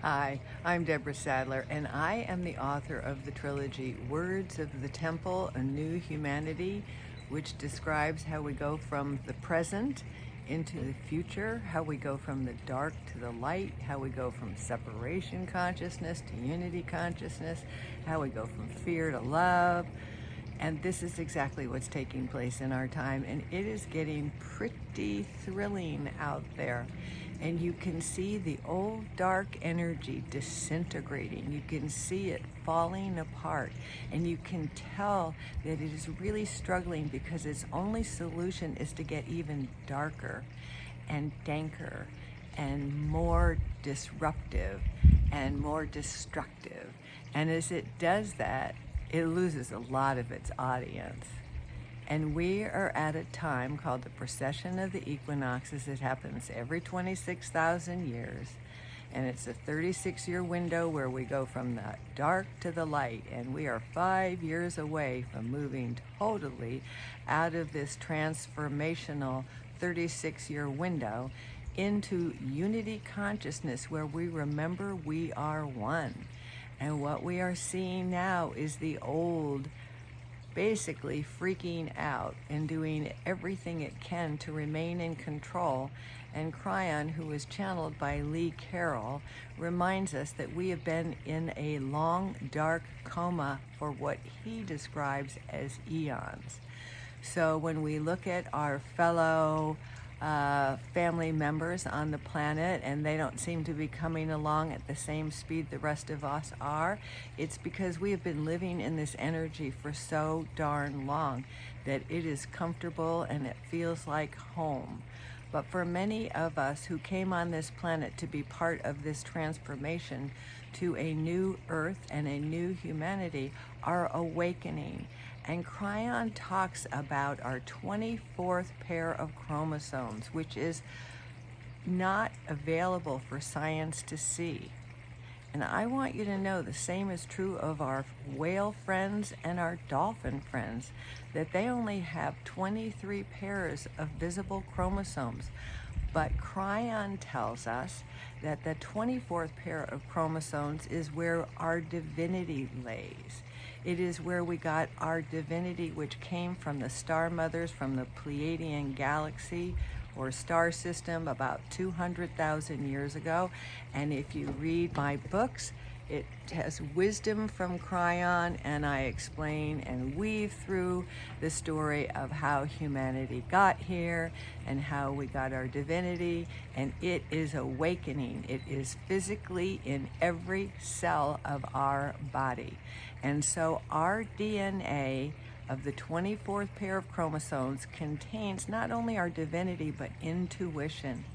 Hi, I'm Deborah Sadler, and I am the author of the trilogy Words of the Temple, A New Humanity, which describes how we go from the present into the future, how we go from the dark to the light, how we go from separation consciousness to unity consciousness, how we go from fear to love. And this is exactly what's taking place in our time, and it is getting pretty thrilling out there. And you can see the old dark energy disintegrating. You can see it falling apart, and you can tell that it is really struggling because its only solution is to get even darker and danker and more disruptive and more destructive. And as it does that, it loses a lot of its audience. And we are at a time called the precession of the equinoxes. It happens every 26,000 years. And it's a 36-year window where we go from the dark to the light. And we are 5 years away from moving totally out of this transformational 36-year window into unity consciousness where we remember we are one. And what we are seeing now is the old basically freaking out and doing everything it can to remain in control. And Kryon, who is channeled by Lee Carroll, reminds us that we have been in a long, dark coma for what he describes as eons. So when we look at our fellow family members on the planet and they don't seem to be coming along at the same speed the rest of us are, it's because we have been living in this energy for so darn long that it is comfortable and it feels like home. But for many of us who came on this planet to be part of this transformation to a new earth and a new humanity, are awakening. And Kryon talks about our 24th pair of chromosomes, which is not available for science to see. And I want you to know the same is true of our whale friends and our dolphin friends, that they only have 23 pairs of visible chromosomes. But Kryon tells us that the 24th pair of chromosomes is where our divinity lays. It is where we got our divinity, which came from the star mothers from the Pleiadian galaxy or star system about 200,000 years ago. And if you read my books, it has wisdom from Kryon, and I explain and weave through the story of how humanity got here and how we got our divinity, and it is awakening. It is physically in every cell of our body. And so our DNA of the 24th pair of chromosomes contains not only our divinity but intuition.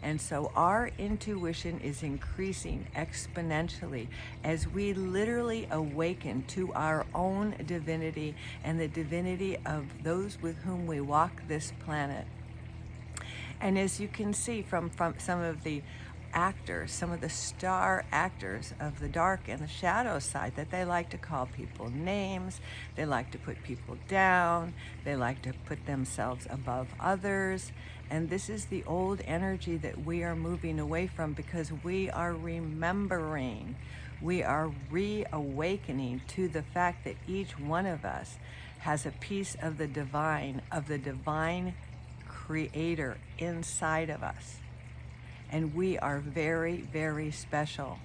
And so our intuition is increasing exponentially as we literally awaken to our own divinity and the divinity of those with whom we walk this planet. And as you can see from some of the actors, some of the star actors of the dark and the shadow side, that they like to call people names, they like to put people down, they like to put themselves above others. And this is the old energy that we are moving away from because we are remembering, we are reawakening to the fact that each one of us has a piece of the divine creator inside of us. And we are very, very special.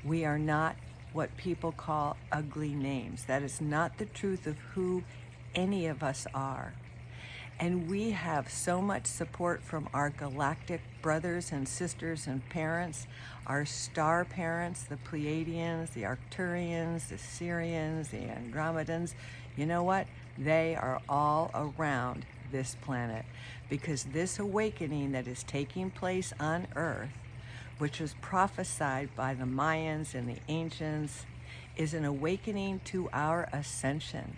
We are not what people call ugly names. That is not the truth of who any of us are. And we have so much support from our galactic brothers and sisters and parents, our star parents, the Pleiadians, the Arcturians, the Sirians, the Andromedans. You know what? They are all around this planet, because this awakening that is taking place on Earth, which was prophesied by the Mayans and the ancients, is an awakening to our ascension.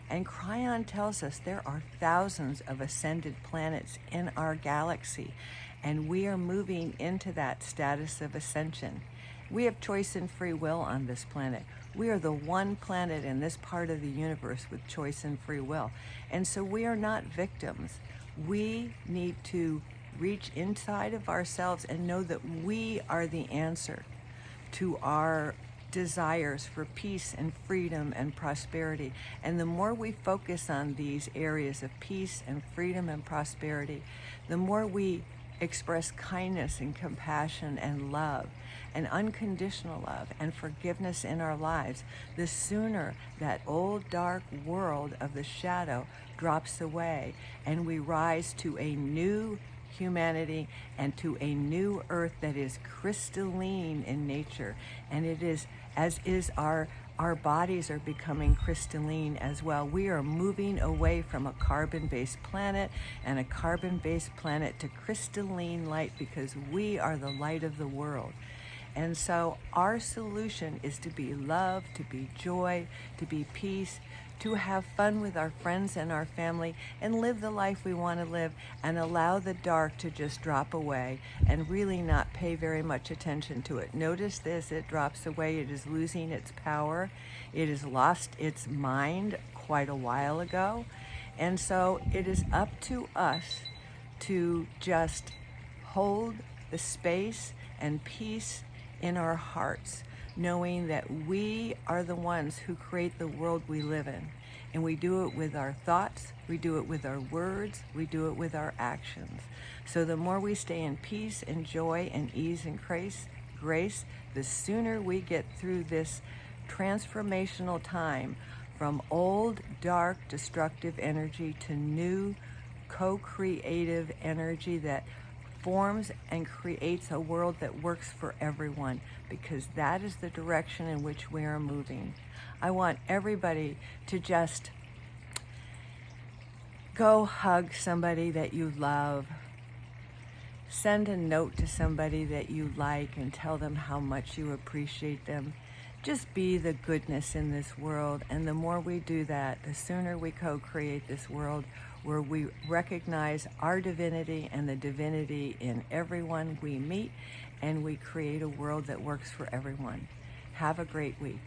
And Kryon tells us there are thousands of ascended planets in our galaxy, and we are moving into that status of ascension. We have choice and free will on this planet. We are the one planet in this part of the universe with choice and free will. And so we are not victims. We need to reach inside of ourselves and know that we are the answer. to our desires for peace and freedom and prosperity. And the more we focus on these areas of peace and freedom and prosperity, the more we express kindness and compassion and love and unconditional love and forgiveness in our lives, the sooner that old dark world of the shadow drops away and we rise to a new humanity and to a new earth that is crystalline in nature. And it is, as is our bodies are becoming crystalline as well. We are moving away from a carbon-based planet and a carbon-based planet to crystalline light, because we are the light of the world. And so our solution is to be love, to be joy, to be peace, to have fun with our friends and our family, and live the life we want to live, and allow the dark to just drop away and really not pay very much attention to it. Notice this, it drops away, it is losing its power, it has lost its mind quite a while ago, and so it is up to us to just hold the space and peace in our hearts, knowing that we are the ones who create the world we live in. And we do it with our thoughts, we do it with our words, we do it with our actions. So the more we stay in peace and joy and ease and grace, the sooner we get through this transformational time from old, dark, destructive energy to new, co-creative energy that forms and creates a world that works for everyone, because that is the direction in which we are moving. I want everybody to just go hug somebody that you love. Send a note to somebody that you like and tell them how much you appreciate them. Just be the goodness in this world, and the more we do that, the sooner we co-create this world where we recognize our divinity and the divinity in everyone we meet, and we create a world that works for everyone. Have a great week.